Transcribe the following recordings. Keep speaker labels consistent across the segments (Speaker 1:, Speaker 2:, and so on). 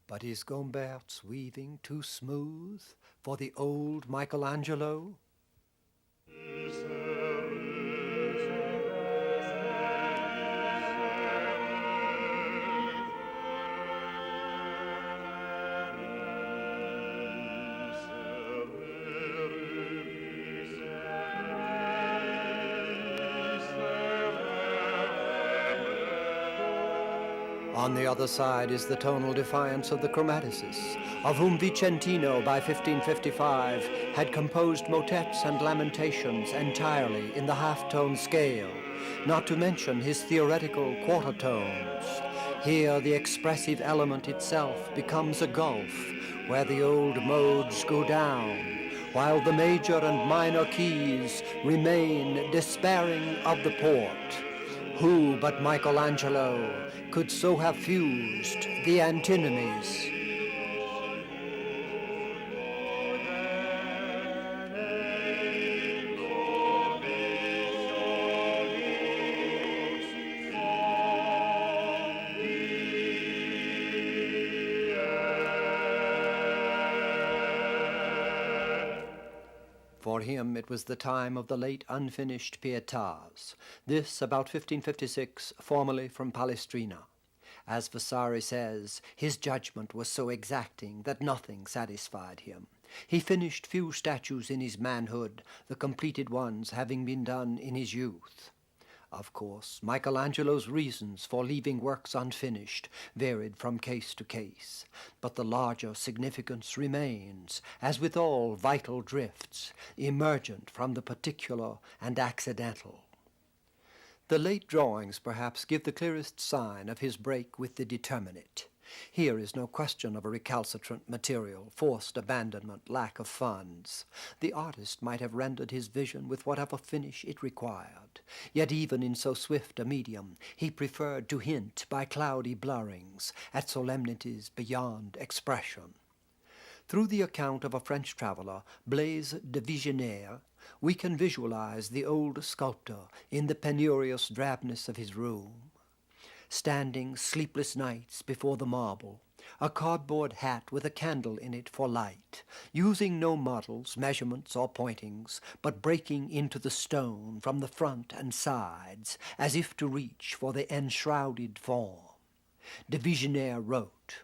Speaker 1: But is Gombert's weaving too smooth for the old Michelangelo? On the other side is the tonal defiance of the chromaticists, of whom Vicentino by 1555 had composed motets and lamentations entirely in the half-tone scale, not to mention his theoretical quarter tones. Here the expressive element itself becomes a gulf, where the old modes go down, while the major and minor keys remain despairing of the port. Who but Michelangelo could so have fused the antinomies? For him it was the time of the late unfinished Pietas, this about 1556, formerly from Palestrina. As Vasari says, his judgment was so exacting that nothing satisfied him. He finished few statues in his manhood, the completed ones having been done in his youth. Of course, Michelangelo's reasons for leaving works unfinished varied from case to case, but the larger significance remains, as with all vital drifts, emergent from the particular and accidental. The late drawings perhaps give the clearest sign of his break with the determinate. Here is no question of a recalcitrant material, forced abandonment, lack of funds. The artist might have rendered his vision with whatever finish it required. Yet even in so swift a medium, he preferred to hint by cloudy blurrings at solemnities beyond expression. Through the account of a French traveler, Blaise de Vigenère, we can visualize the old sculptor in the penurious drabness of his room, standing sleepless nights before the marble, a cardboard hat with a candle in it for light, using no models, measurements, or pointings, but breaking into the stone from the front and sides, as if to reach for the enshrouded form. De Vigenère wrote,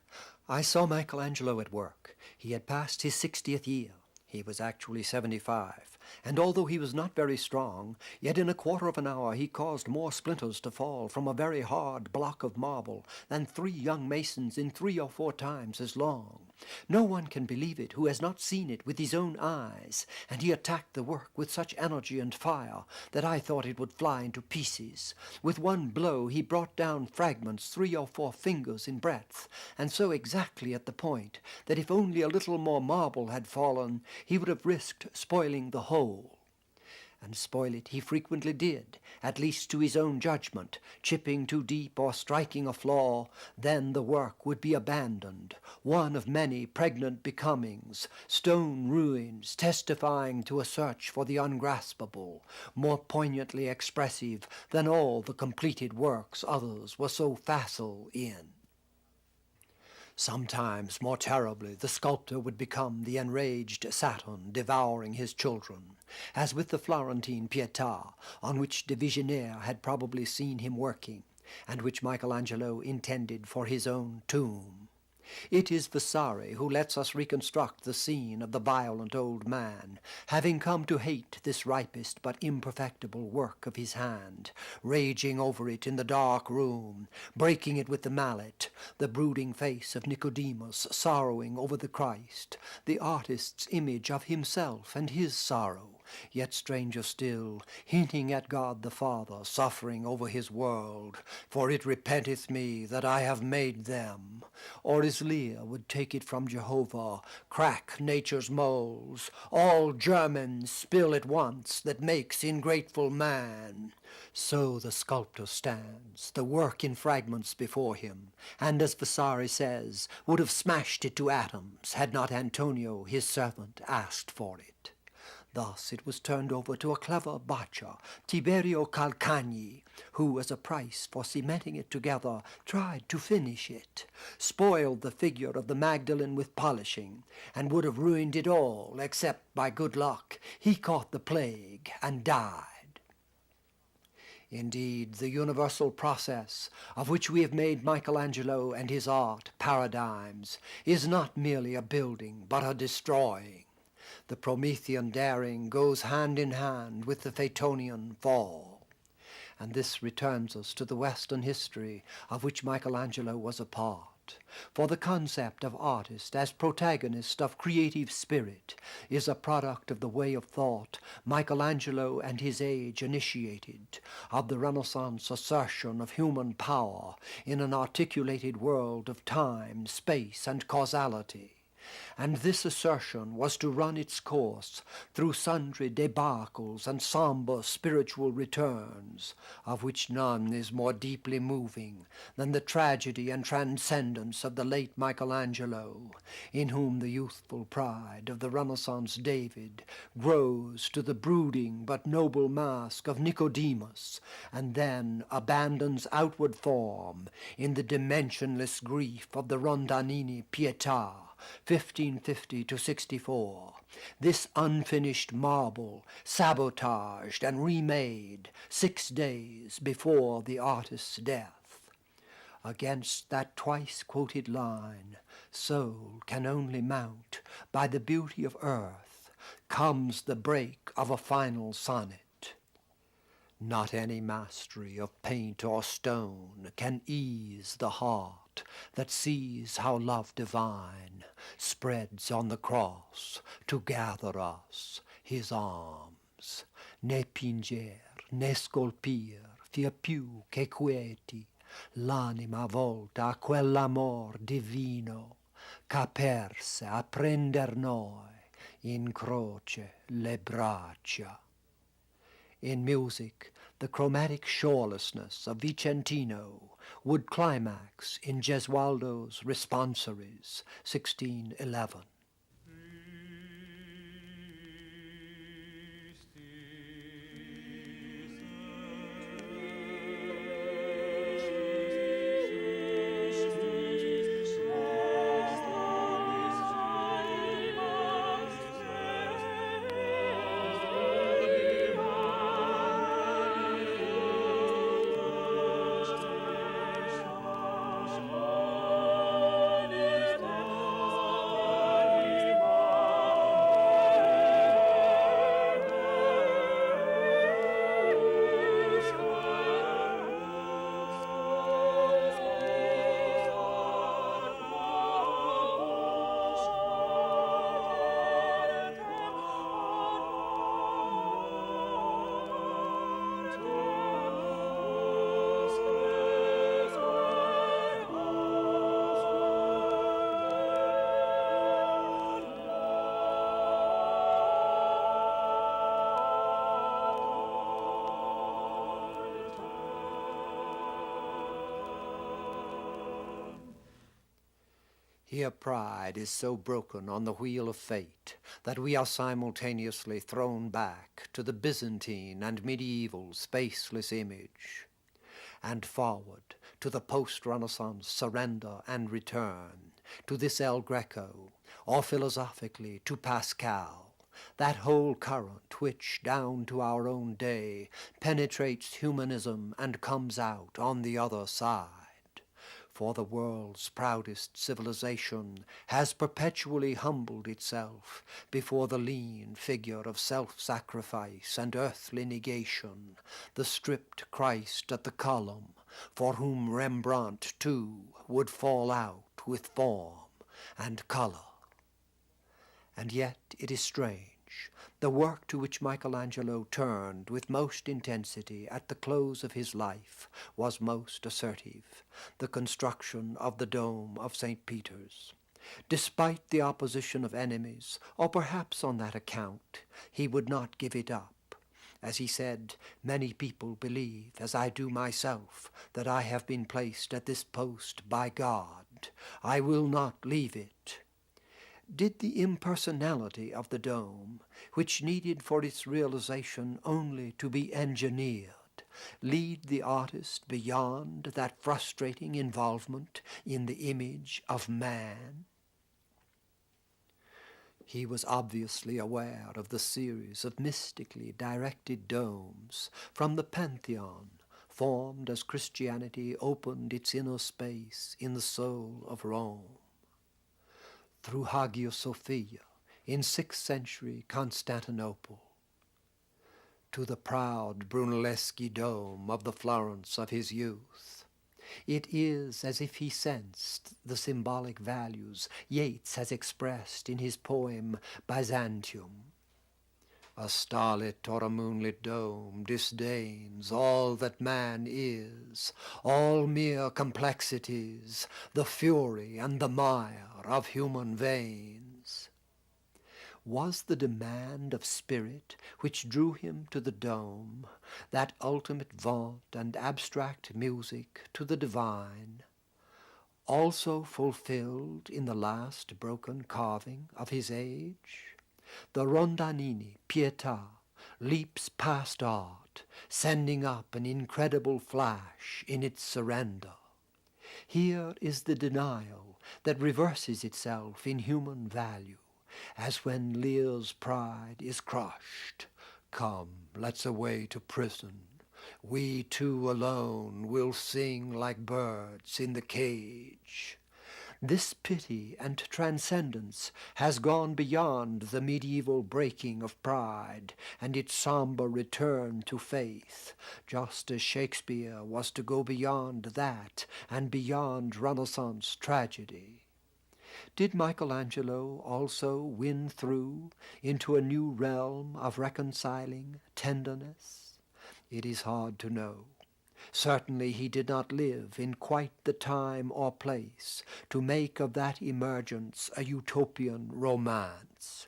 Speaker 1: "I saw Michelangelo at work. He had passed his 60th year. He was actually 75, and although he was not very strong, yet in a quarter of an hour he caused more splinters to fall from a very hard block of marble than 3 young masons in 3 or 4 times as long. No one can believe it who has not seen it with his own eyes, and he attacked the work with such energy and fire that I thought it would fly into pieces. With one blow he brought down fragments 3 or 4 fingers in breadth, and so exactly at the point that if only a little more marble had fallen, he would have risked spoiling the whole. And spoil it he frequently did, at least to his own judgment, chipping too deep or striking a flaw. Then the work would be abandoned, one of many pregnant becomings, stone ruins testifying to a search for the ungraspable, more poignantly expressive than all the completed works others were so facile in." Sometimes, more terribly, the sculptor would become the enraged Saturn devouring his children, as with the Florentine Pietà, on which de Vigenère had probably seen him working, and which Michelangelo intended for his own tomb. It is Vasari who lets us reconstruct the scene of the violent old man, having come to hate this ripest but imperfectible work of his hand, raging over it in the dark room, breaking it with the mallet, the brooding face of Nicodemus sorrowing over the Christ, the artist's image of himself and his sorrow, yet stranger still, hinting at God the Father suffering over his world, "For it repenteth me that I have made them." Or as Lear would take it from Jehovah, "Crack nature's molds, all Germans spill at once that makes ingrateful man." So the sculptor stands, the work in fragments before him, and as Vasari says, would have smashed it to atoms had not Antonio, his servant, asked for it. Thus it was turned over to a clever botcher, Tiberio Calcagni, who, as a price for cementing it together, tried to finish it, spoiled the figure of the Magdalene with polishing, and would have ruined it all, except by good luck he caught the plague and died. Indeed, the universal process of which we have made Michelangelo and his art paradigms is not merely a building, but a destroying. The Promethean daring goes hand in hand with the Phaetonian fall. And this returns us to the Western history of which Michelangelo was a part. For the concept of artist as protagonist of creative spirit is a product of the way of thought Michelangelo and his age initiated, of the Renaissance assertion of human power in an articulated world of time, space, and causality. And this assertion was to run its course through sundry debacles and somber spiritual returns, of which none is more deeply moving than the tragedy and transcendence of the late Michelangelo, in whom the youthful pride of the Renaissance David grows to the brooding but noble mask of Nicodemus, and then abandons outward form in the dimensionless grief of the Rondanini Pietà, 1550 to 64, this unfinished marble sabotaged and remade 6 days before the artist's death. Against that twice-quoted line, soul can only mount by the beauty of earth, comes the break of a final sonnet. Not any mastery of paint or stone can ease the heart that sees how love divine spreads on the cross to gather us, his arms. Ne pinger, ne scolpir, fia più che quieti, l'anima volta a quell'amor divino, qu'aperse a prender noi in croce le braccia. In music, the chromatic shorelessness of Vicentino would climax in Gesualdo's Responsories, 1611. Here pride is so broken on the wheel of fate that we are simultaneously thrown back to the Byzantine and medieval spaceless image, and forward to the post-Renaissance surrender and return to this El Greco, or philosophically to Pascal, that whole current which, down to our own day, penetrates humanism and comes out on the other side. For the world's proudest civilization has perpetually humbled itself before the lean figure of self-sacrifice and earthly negation, the stripped Christ at the column, for whom Rembrandt, too, would fall out with form and color. And yet it is strange. The work to which Michelangelo turned with most intensity at the close of his life was most assertive, the construction of the dome of St. Peter's. Despite the opposition of enemies, or perhaps on that account, he would not give it up. As he said, "Many people believe, as I do myself, that I have been placed at this post by God. I will not leave it." Did the impersonality of the dome, which needed for its realization only to be engineered, lead the artist beyond that frustrating involvement in the image of man? He was obviously aware of the series of mystically directed domes from the Pantheon, formed as Christianity opened its inner space in the soul of Rome. Through Hagia Sophia in 6th century Constantinople, to the proud Brunelleschi dome of the Florence of his youth. It is as if he sensed the symbolic values Yeats has expressed in his poem Byzantium. A starlit or a moonlit dome disdains all that man is, all mere complexities, the fury and the mire of human veins. Was the demand of spirit which drew him to the dome, that ultimate vaunt and abstract music to the divine, also fulfilled in the last broken carving of his age? The Rondanini Pietà leaps past art, sending up an incredible flash in its surrender. Here is the denial that reverses itself in human value, as when Lear's pride is crushed. Come, let's away to prison. We two alone will sing like birds in the cage. This pity and transcendence has gone beyond the medieval breaking of pride and its somber return to faith, just as Shakespeare was to go beyond that and beyond Renaissance tragedy. Did Michelangelo also win through into a new realm of reconciling tenderness? It is hard to know. Certainly he did not live in quite the time or place to make of that emergence a utopian romance.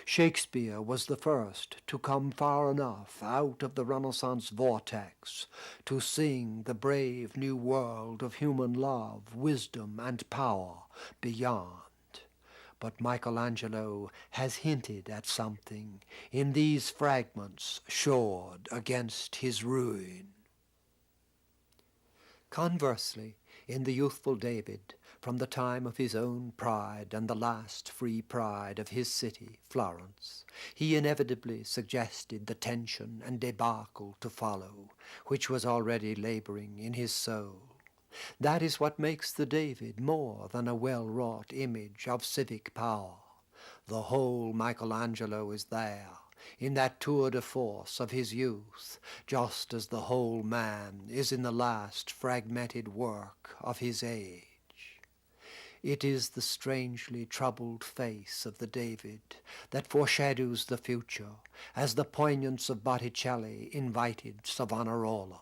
Speaker 1: Shakespeare was the first to come far enough out of the Renaissance vortex to sing the brave new world of human love, wisdom, and power beyond. But Michelangelo has hinted at something in these fragments shored against his ruin. Conversely, in the youthful David, from the time of his own pride and the last free pride of his city, Florence, he inevitably suggested the tension and debacle to follow, which was already laboring in his soul. That is what makes the David more than a well-wrought image of civic power. The whole Michelangelo is there, in that tour de force of his youth, just as the whole man is in the last fragmented work of his age. It is the strangely troubled face of the David that foreshadows the future, as the poignance of Botticelli invited Savonarola.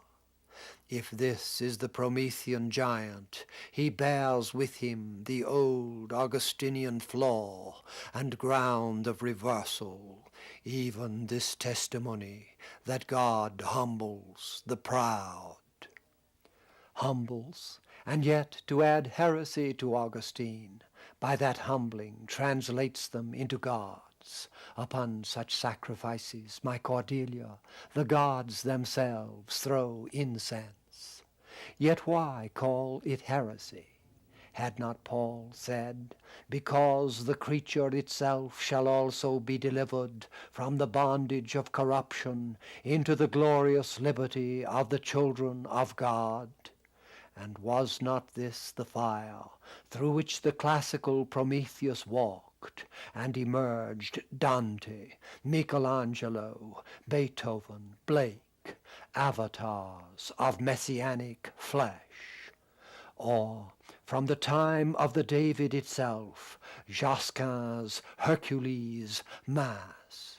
Speaker 1: If this is the Promethean giant, he bears with him the old Augustinian flaw and ground of reversal, even this testimony that God humbles the proud. Humbles, and yet to add heresy to Augustine, by that humbling translates them into gods. Upon such sacrifices, my Cordelia, the gods themselves throw incense. Yet why call it heresy? Had not Paul said, because the creature itself shall also be delivered from the bondage of corruption into the glorious liberty of the children of God? And was not this the fire through which the classical Prometheus walked, and emerged Dante, Michelangelo, Beethoven, Blake, avatars of messianic flesh? Or, from the time of the David itself, Josquin's Hercules Mass,